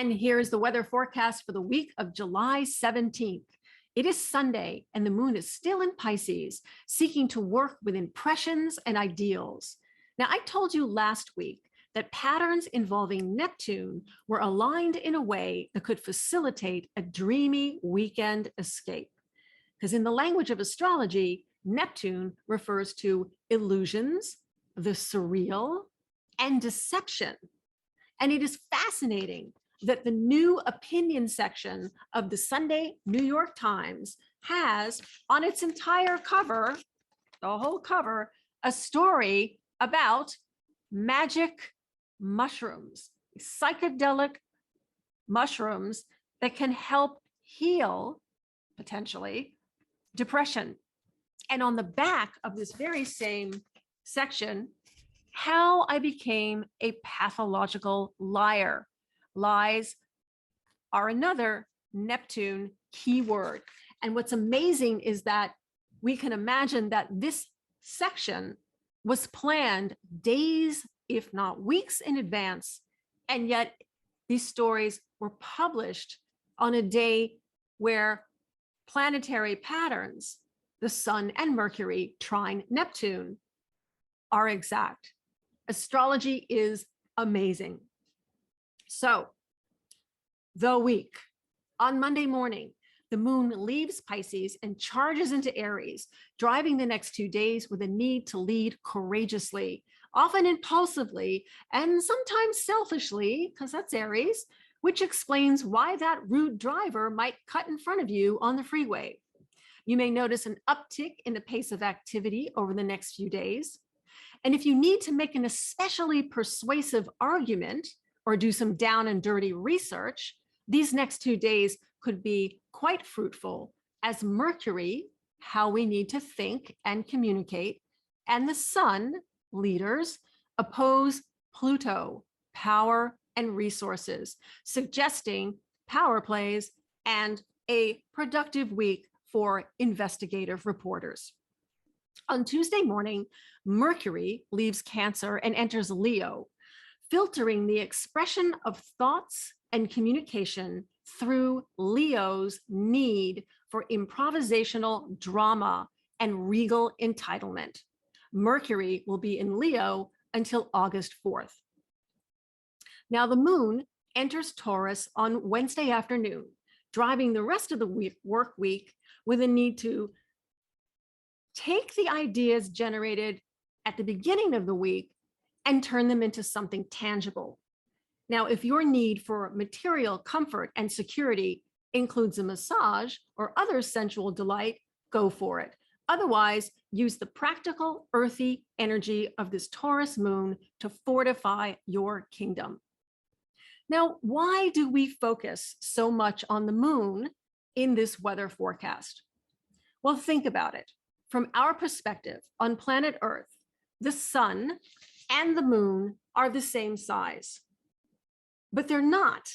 And here's the weather forecast for the week of July 17th. It is Sunday, and the moon is still in Pisces, seeking to work with impressions and ideals. Now, I told you last week that patterns involving Neptune were aligned in a way that could facilitate a dreamy weekend escape. Because in the language of astrology, Neptune refers to illusions, the surreal, and deception. And it is fascinating that the new opinion section of the Sunday New York Times has on its entire cover, the whole cover, a story about magic mushrooms, psychedelic mushrooms that can help heal, potentially, depression. And on the back of this very same section, how I became a pathological liar. Lies are another Neptune keyword. And what's amazing is that we can imagine that this section was planned days, if not weeks in advance. And yet these stories were published on a day where planetary patterns, the Sun and Mercury trine Neptune, are exact. Astrology is amazing. So, the week. On Monday morning, the moon leaves Pisces and charges into Aries, driving the next 2 days with a need to lead courageously, often impulsively, and sometimes selfishly, because that's Aries, which explains why that rude driver might cut in front of you on the freeway. You may notice an uptick in the pace of activity over the next few days. And if you need to make an especially persuasive argument or do some down and dirty research, these next 2 days could be quite fruitful, as Mercury, how we need to think and communicate, and the Sun, leaders, oppose Pluto, power and resources, suggesting power plays and a productive week for investigative reporters. On Tuesday morning, Mercury leaves Cancer and enters Leo, filtering the expression of thoughts and communication through Leo's need for improvisational drama and regal entitlement. Mercury will be in Leo until August 4th. Now, the moon enters Taurus on Wednesday afternoon, driving the rest of the work week with a need to take the ideas generated at the beginning of the week and turn them into something tangible. Now, if your need for material comfort and security includes a massage or other sensual delight, go for it. Otherwise, use the practical, earthy energy of this Taurus moon to fortify your kingdom. Now, why do we focus so much on the moon in this weather forecast? Well, think about it. From our perspective on planet Earth, the sun and the moon are the same size, but they're not.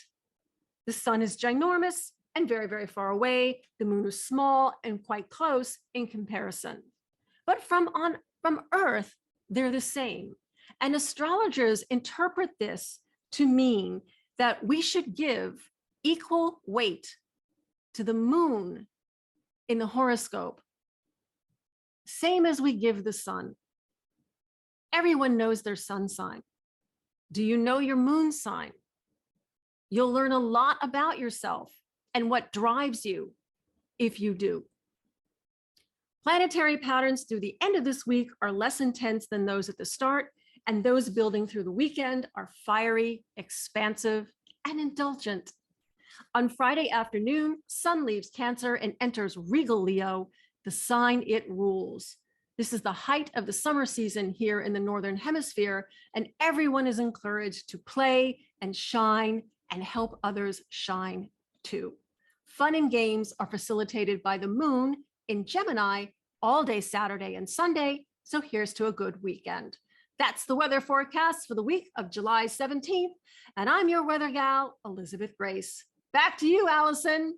The sun is ginormous and very, very far away. The moon is small and quite close in comparison. But from Earth, they're the same. And astrologers interpret this to mean that we should give equal weight to the moon in the horoscope, same as we give the sun. Everyone knows their sun sign. Do you know your moon sign? You'll learn a lot about yourself and what drives you if you do. Planetary patterns through the end of this week are less intense than those at the start, and those building through the weekend are fiery, expansive, and indulgent. On Friday afternoon, Sun leaves Cancer and enters regal Leo, the sign it rules. This is the height of the summer season here in the Northern Hemisphere, and everyone is encouraged to play and shine and help others shine too. Fun and games are facilitated by the moon in Gemini all day Saturday and Sunday, so here's to a good weekend. That's the weather forecast for the week of July 17th, and I'm your weather gal, Elisabeth Grace. Back to you, Allison.